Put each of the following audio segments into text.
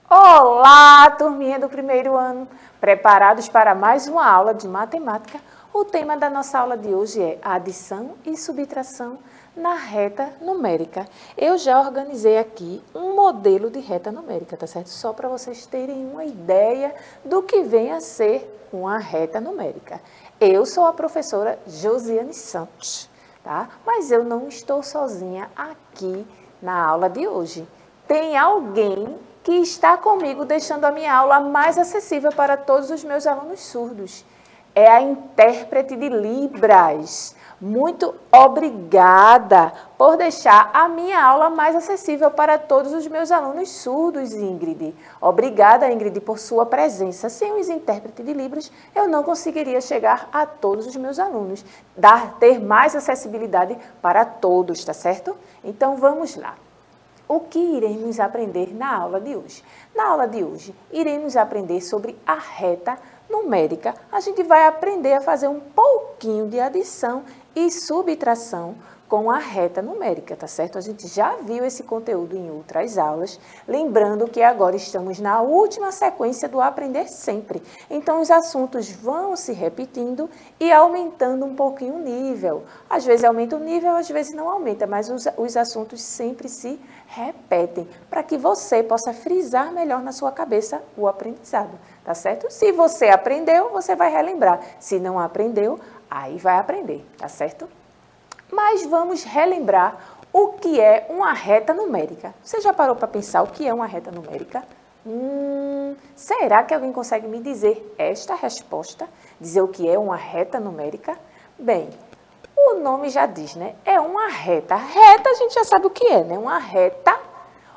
Olá, turminha do primeiro ano, preparados para mais uma aula de matemática? O tema da nossa aula de hoje é adição e subtração na reta numérica. Eu já organizei aqui um modelo de reta numérica, tá certo? Só para vocês terem uma ideia do que vem a ser uma reta numérica. Eu sou a professora Josiane Santos, tá? Mas eu não estou sozinha aqui na aula de hoje. Tem alguém que está comigo deixando a minha aula mais acessível para todos os meus alunos surdos. É a intérprete de Libras. Muito obrigada por deixar a minha aula mais acessível para todos os meus alunos surdos, Ingrid. Obrigada, Ingrid, por sua presença. Sem os intérpretes de Libras, eu não conseguiria chegar a todos os meus alunos, ter mais acessibilidade para todos, tá certo? Então, vamos lá. O que iremos aprender na aula de hoje? Na aula de hoje, iremos aprender sobre a reta numérica. A gente vai aprender a fazer um pouquinho de adição e subtração com a reta numérica, tá certo? A gente já viu esse conteúdo em outras aulas, lembrando que agora estamos na última sequência do Aprender Sempre. Então, os assuntos vão se repetindo e aumentando um pouquinho o nível. Às vezes aumenta o nível, às vezes não aumenta, mas os assuntos sempre se repetem, para que você possa frisar melhor na sua cabeça o aprendizado, tá certo? Se você aprendeu, você vai relembrar. Se não aprendeu, aí vai aprender, tá certo? Mas vamos relembrar o que é uma reta numérica. Você já parou para pensar o que é uma reta numérica? Será que alguém consegue me dizer esta resposta? Dizer o que é uma reta numérica? Bem, o nome já diz, né? É uma reta. Reta a gente já sabe o que é, né? Uma reta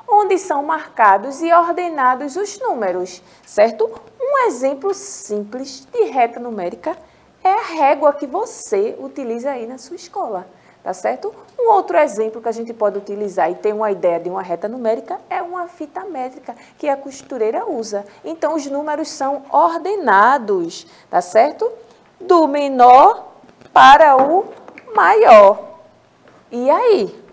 onde são marcados e ordenados os números, certo? Um exemplo simples de reta numérica é a régua que você utiliza aí na sua escola, tá certo? Um outro exemplo que a gente pode utilizar e ter uma ideia de uma reta numérica é uma fita métrica que a costureira usa. Então, os números são ordenados, tá certo? Do menor para o maior. E aí?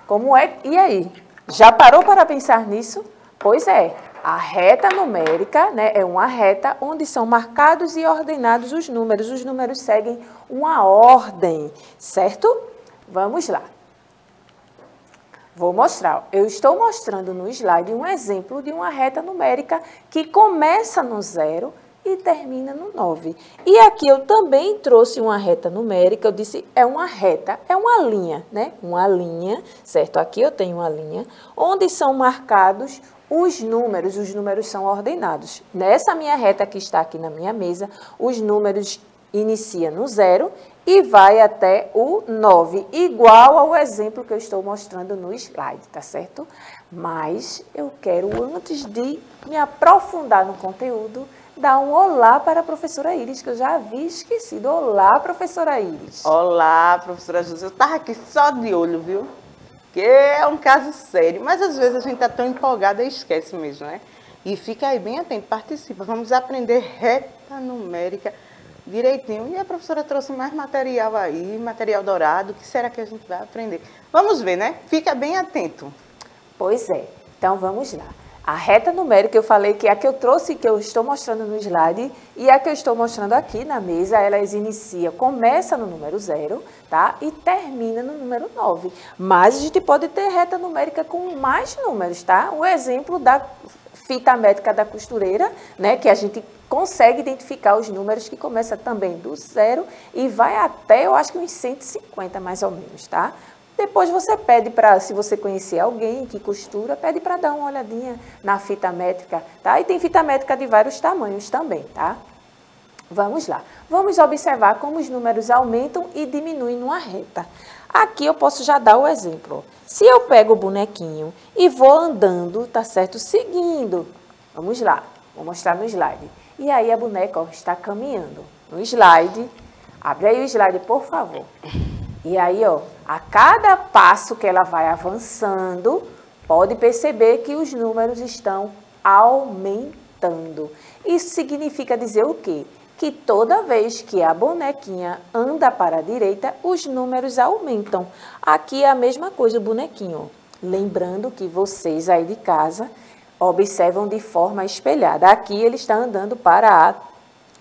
Como é? E aí? Já parou para pensar nisso? Pois é. A reta numérica, né, é uma reta onde são marcados e ordenados os números. Os números seguem uma ordem, certo? Vamos lá. Vou mostrar. Eu estou mostrando no slide um exemplo de uma reta numérica que começa no 0 e termina no 9. E aqui eu também trouxe uma reta numérica, eu disse é uma reta, é uma linha, né? Uma linha, certo? Aqui eu tenho uma linha onde são marcados os números são ordenados. Nessa minha reta que está aqui na minha mesa, os números iniciam no 0 e vai até o 9, igual ao exemplo que eu estou mostrando no slide, tá certo? Mas eu quero, antes de me aprofundar no conteúdo, dar um olá para a professora Iris, que eu já havia esquecido. Olá, professora Iris. Olá, professora Júlia. Eu estava aqui só de olho, viu? Que é um caso sério, mas às vezes a gente está tão empolgada e esquece mesmo, né? E fica aí bem atento, participa. Vamos aprender reta numérica direitinho. E a professora trouxe mais material aí, material dourado. O que será que a gente vai aprender? Vamos ver, né? Fica bem atento. Pois é. Então, vamos lá. A reta numérica, eu falei que a que eu trouxe, que eu estou mostrando no slide, e a que eu estou mostrando aqui na mesa, elas iniciam, começa no número 0, tá? E termina no número 9. Mas a gente pode ter reta numérica com mais números, tá? O exemplo da fita métrica da costureira, né? Que a gente consegue identificar os números que começa também do 0 e vai até, eu acho que uns 150 mais ou menos, tá? Depois você pede para, se você conhecer alguém que costura, pede para dar uma olhadinha na fita métrica, tá? E tem fita métrica de vários tamanhos também, tá? Vamos lá. Vamos observar como os números aumentam e diminuem numa reta. Aqui eu posso já dar o exemplo. Se eu pego o bonequinho e vou andando, tá certo? Seguindo. Vamos lá. Vou mostrar no slide. E aí a boneca, ó, está caminhando. No slide. Abre aí o slide, por favor. E aí, ó, a cada passo que ela vai avançando, pode perceber que os números estão aumentando. Isso significa dizer o quê? que toda vez que a bonequinha anda para a direita, os números aumentam. Aqui é a mesma coisa o bonequinho. Lembrando que vocês aí de casa observam de forma espelhada. Aqui ele está andando para a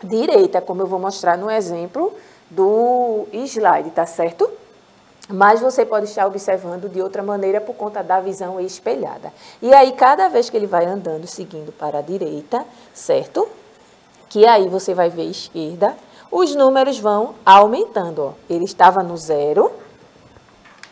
direita, como eu vou mostrar no exemplo do slide, tá certo? Mas você pode estar observando de outra maneira por conta da visão espelhada. E aí, cada vez que ele vai andando, seguindo para a direita, certo? Que aí você vai ver a esquerda, os números vão aumentando, ó. Ele estava no 0,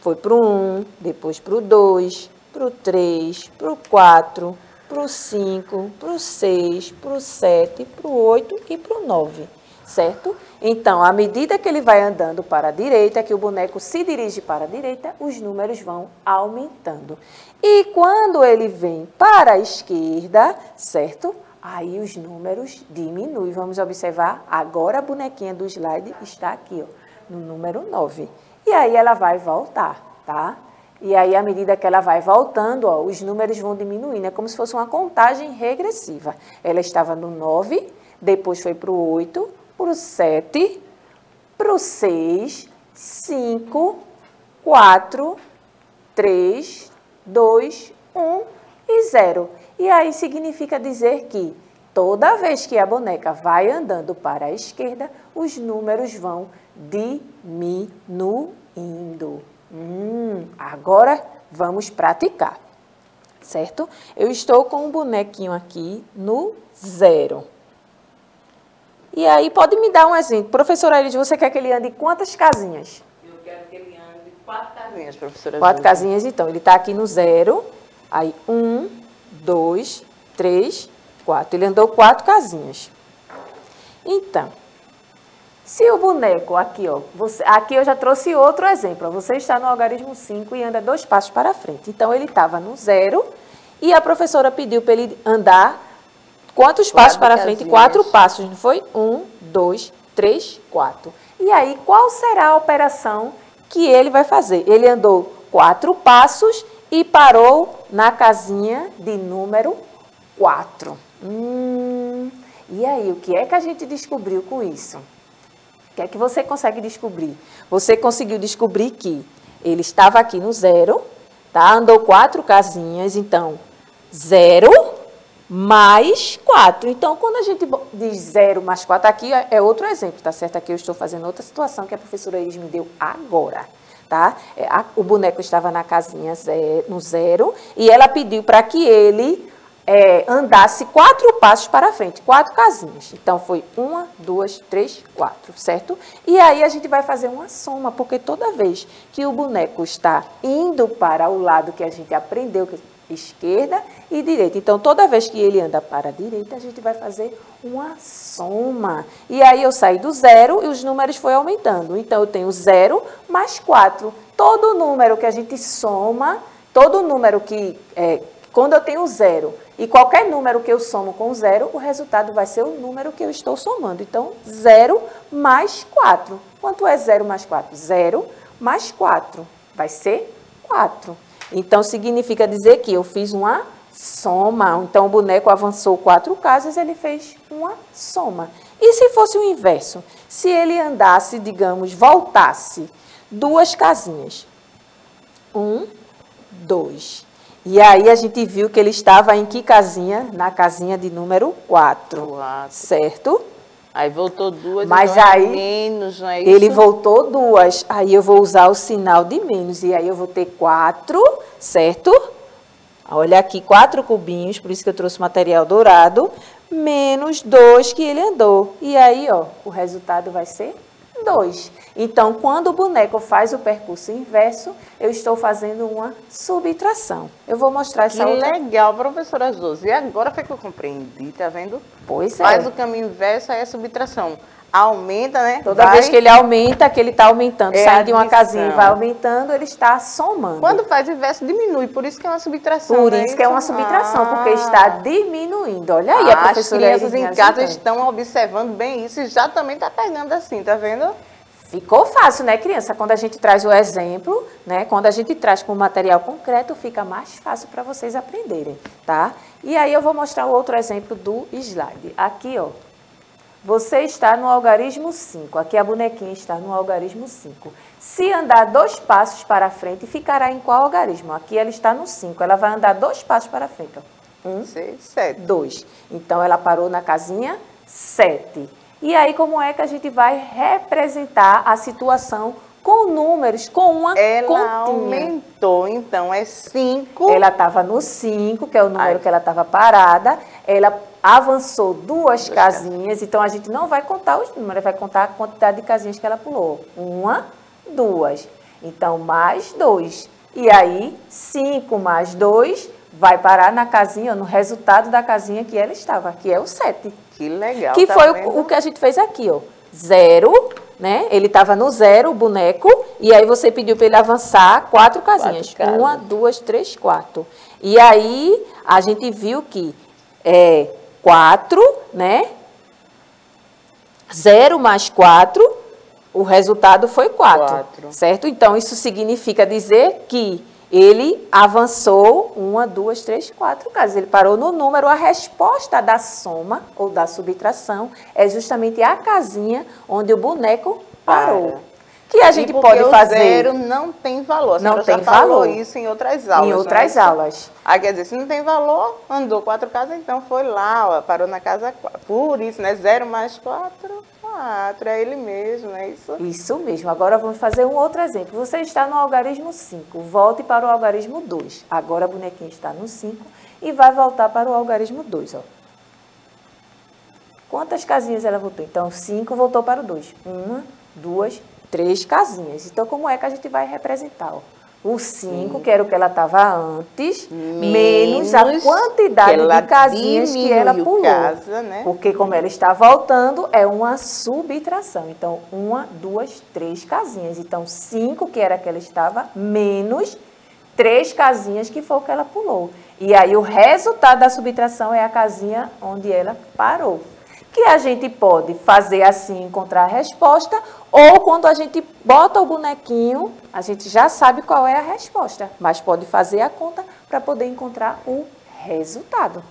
foi para o 1, depois para o 2, para o 3, para o 4, para o 5, para o 6, para o 7, para o 8 e para o 9, certo? Então, à medida que ele vai andando para a direita, que o boneco se dirige para a direita, os números vão aumentando. E quando ele vem para a esquerda, certo? Aí os números diminuem. Vamos observar, agora a bonequinha do slide está aqui, ó, no número 9. E aí ela vai voltar, tá? E aí, à medida que ela vai voltando, ó, os números vão diminuindo. É como se fosse uma contagem regressiva. Ela estava no 9, depois foi para o 8, para o 7, para o 6, 5, 4, 3, 2, 1 e 0. E aí significa dizer que toda vez que a boneca vai andando para a esquerda, os números vão diminuindo. Agora vamos praticar, certo? Eu estou com um bonequinho aqui no 0. E aí, pode me dar um exemplo. Professora Elis, você quer que ele ande quantas casinhas? Eu quero que ele ande 4 casinhas, professora. 4 casinhas, então. Ele está aqui no 0. Aí, 1, 2, 3, 4. Ele andou 4 casinhas. Então, se o boneco, aqui, ó, aqui eu já trouxe outro exemplo. Ó, você está no algarismo 5 e anda 2 passos para frente. Então, ele estava no 0 e a professora pediu para ele andar quantos passos para frente? 4 passos, não foi? 1, 2, 3, 4. E aí, qual será a operação que ele vai fazer? Ele andou 4 passos e parou na casinha de número 4. E aí, o que é que a gente descobriu com isso? O que é que você consegue descobrir? Você conseguiu descobrir que ele estava aqui no 0, tá? Andou 4 casinhas, então 0 mais 4. Então, quando a gente diz 0 mais 4, aqui é outro exemplo, tá certo? Aqui eu estou fazendo outra situação que a professora Elis me deu agora, tá? O boneco estava na casinha no 0 e ela pediu para que ele andasse 4 passos para frente, 4 casinhas. Então, foi 1, 2, 3, 4, certo? E aí, a gente vai fazer uma soma, porque toda vez que o boneco está indo para o lado que a gente aprendeu, esquerda e direita. Então, toda vez que ele anda para a direita, a gente vai fazer uma soma. E aí, eu saí do 0 e os números foram aumentando. Então, eu tenho 0 mais 4. Todo número que a gente soma, todo número que... quando eu tenho 0 e qualquer número que eu somo com 0, o resultado vai ser o número que eu estou somando. Então, 0 mais 4. Quanto é 0 mais 4? 0 mais 4. Vai ser 4. Então, significa dizer que eu fiz uma soma. Então, o boneco avançou 4 casas, ele fez uma soma. E se fosse o inverso? Se ele andasse, digamos, voltasse 2 casinhas. 1, 2. E aí, a gente viu que ele estava em que casinha? Na casinha de número 4. Certo? Aí voltou 2, mas então aí menos, não é isso? Ele voltou 2, aí eu vou usar o sinal de menos, e aí eu vou ter 4, certo? Olha aqui, 4 cubinhos, por isso que eu trouxe o material dourado, menos 2 que ele andou. E aí, ó, o resultado vai ser 2. Então, quando o boneco faz o percurso inverso, eu estou fazendo uma subtração. Eu vou mostrar essa outra. Que legal, professora Josi. E agora foi que eu compreendi, tá vendo? Pois é. Faz o caminho inverso, aí é subtração. Aumenta, né? Toda vez que ele aumenta, que ele está aumentando, sai de uma casinha e vai adição. aumentando, ele está somando. Quando faz o inverso, diminui. Por isso que é uma subtração. Por né? isso que é uma subtração, porque está diminuindo. Olha aí, a professora As crianças em casa ajudando. estão observando bem isso e já também está pegando assim, tá vendo? Ficou fácil, né, criança? Quando a gente traz o exemplo, né? Quando a gente traz com material concreto, fica mais fácil para vocês aprenderem, tá? E aí eu vou mostrar o outro exemplo do slide. Aqui, ó, Você está no algarismo 5. Aqui a bonequinha está no algarismo 5. Se andar 2 passos para frente, ficará em qual algarismo? Aqui ela está no 5. Ela vai andar 2 passos para frente. 1, 7. 2. Então, ela parou na casinha 7. E aí, como é que a gente vai representar a situação com números, com uma ela continha? Aumentou, então é 5. Ela estava no 5, que é o número que ela estava parada. Ela avançou 2 casinhas. Então, a gente não vai contar os números, vai contar a quantidade de casinhas que ela pulou. 1, 2. Então, mais 2. E aí, 5 mais 2 vai parar na casinha, no resultado da casinha que ela estava, que é o 7. Que legal. Que foi o que a gente fez aqui, ó. 0, né? Ele estava no 0, o boneco, e aí você pediu para ele avançar 4 casinhas. 1, 2, 3, 4. E aí a gente viu que 4, né? 0 mais 4, o resultado foi 4. Certo? Então, isso significa dizer que ele avançou 1, 2, 3, 4 casas. Ele parou no número. A resposta da soma ou da subtração é justamente a casinha onde o boneco parou. Que a gente pode fazer. O 0 não tem valor. A não tem já falou valor. Isso em outras aulas. Em outras aulas. Quer dizer, se não tem valor, andou 4 casas, então foi lá, ó, parou na casa 4. Por isso, né? 0 mais 4, 4. É ele mesmo, é isso? Isso mesmo. Agora vamos fazer um outro exemplo. Você está no algarismo 5. Volte para o algarismo 2. Agora a bonequinha está no 5 e vai voltar para o algarismo 2. Ó. Quantas casinhas ela voltou? Então, 5 voltou para o 2. 1, 2, 3 casinhas. Então, como é que a gente vai representar? Ó? O 5, que era o que ela estava antes, menos a quantidade de casinhas que ela pulou. Né? Porque como ela está voltando, é uma subtração. Então, 1, 2, 3 casinhas. Então, 5, que era que ela estava, menos 3 casinhas, que foi o que ela pulou. E aí, o resultado da subtração é a casinha onde ela parou. Que a gente pode fazer assim, encontrar a resposta, ou quando a gente bota o bonequinho, a gente já sabe qual é a resposta, mas pode fazer a conta para poder encontrar o resultado.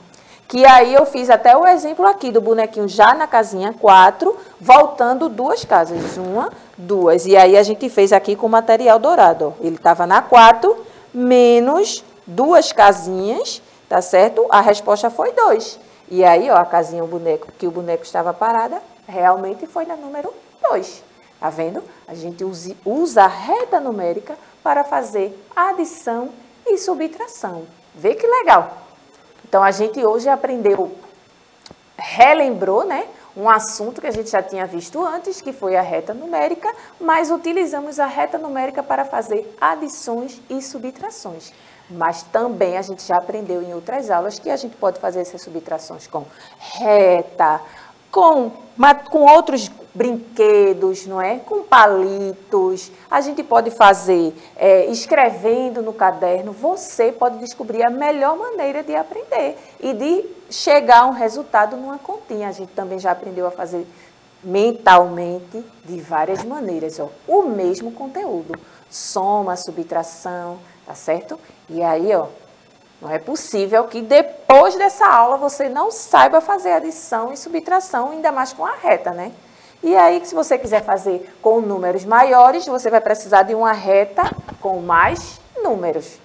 Que aí eu fiz até o exemplo aqui do bonequinho já na casinha 4, voltando 2 casas, 1, 2. E aí a gente fez aqui com o material dourado, ó. Ele estava na 4, menos 2 casinhas, tá certo? A resposta foi 2. E aí, ó, a casinha, que o boneco estava parada, realmente foi na número 2. Tá vendo? A gente usa a reta numérica para fazer adição e subtração. Vê que legal. Então, a gente hoje aprendeu, relembrou, né? Um assunto que a gente já tinha visto antes, que foi a reta numérica, mas utilizamos a reta numérica para fazer adições e subtrações. Mas também a gente já aprendeu em outras aulas que a gente pode fazer essas subtrações com reta, com outros brinquedos, não é? Com palitos. A gente pode fazer escrevendo no caderno. Você pode descobrir a melhor maneira de aprender e de chegar a um resultado numa continha. A gente também já aprendeu a fazer mentalmente de várias maneiras. Ó, o mesmo conteúdo. Soma, subtração, tá certo? E aí, ó, não é possível que depois dessa aula você não saiba fazer adição e subtração, ainda mais com a reta, né? E aí, se você quiser fazer com números maiores, você vai precisar de uma reta com mais números.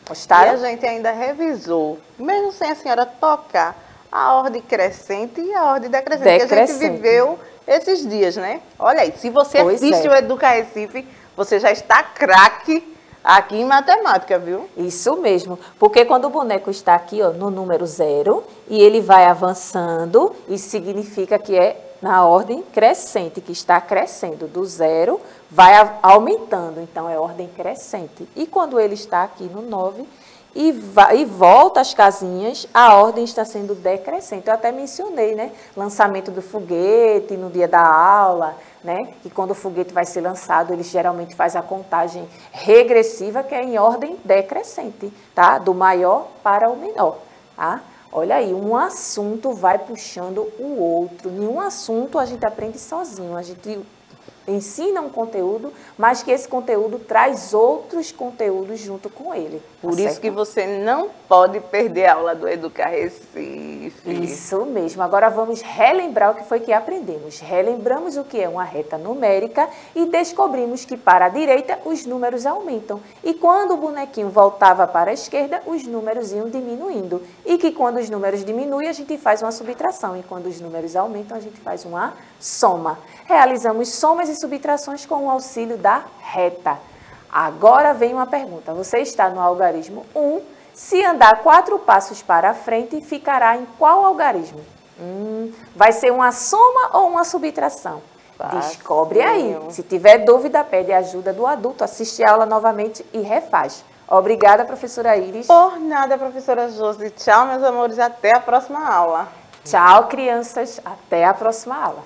Gostaram? E a gente ainda revisou, mesmo sem a senhora tocar, a ordem crescente e a ordem decrescente. Que a gente viveu esses dias, né? Olha aí, se você assiste o Educa Recife, você já está craque aqui em matemática, viu? Isso mesmo, porque quando o boneco está aqui, ó, no número 0, e ele vai avançando, isso significa que é na ordem crescente, que está crescendo. Do 0, vai aumentando, então é ordem crescente. E quando ele está aqui no 9 e volta as casinhas, a ordem está sendo decrescente. Eu até mencionei, né? Lançamento do foguete no dia da aula, né? E quando o foguete vai ser lançado, ele geralmente faz a contagem regressiva, que é em ordem decrescente, tá? Do maior para o menor, tá? Olha aí, um assunto vai puxando o outro. Nenhum assunto a gente aprende sozinho. A gente ensina um conteúdo, mas que esse conteúdo traz outros conteúdos junto com ele. Por isso que você não pode perder a aula do Educar Recife. Isso mesmo. Agora vamos relembrar o que foi que aprendemos. Relembramos o que é uma reta numérica e descobrimos que para a direita os números aumentam. E quando o bonequinho voltava para a esquerda, os números iam diminuindo. E que quando os números diminuem, a gente faz uma subtração. E quando os números aumentam, a gente faz uma soma. Realizamos somas e subtrações com o auxílio da reta. Agora vem uma pergunta. Você está no algarismo 1. Se andar 4 passos para a frente, ficará em qual algarismo? Vai ser uma soma ou uma subtração? Descobre aí. Se tiver dúvida, pede ajuda do adulto, assiste a aula novamente e refaz. Obrigada, professora Iris. Por nada, professora Josi. Tchau, meus amores. Até a próxima aula. Tchau, crianças. Até a próxima aula.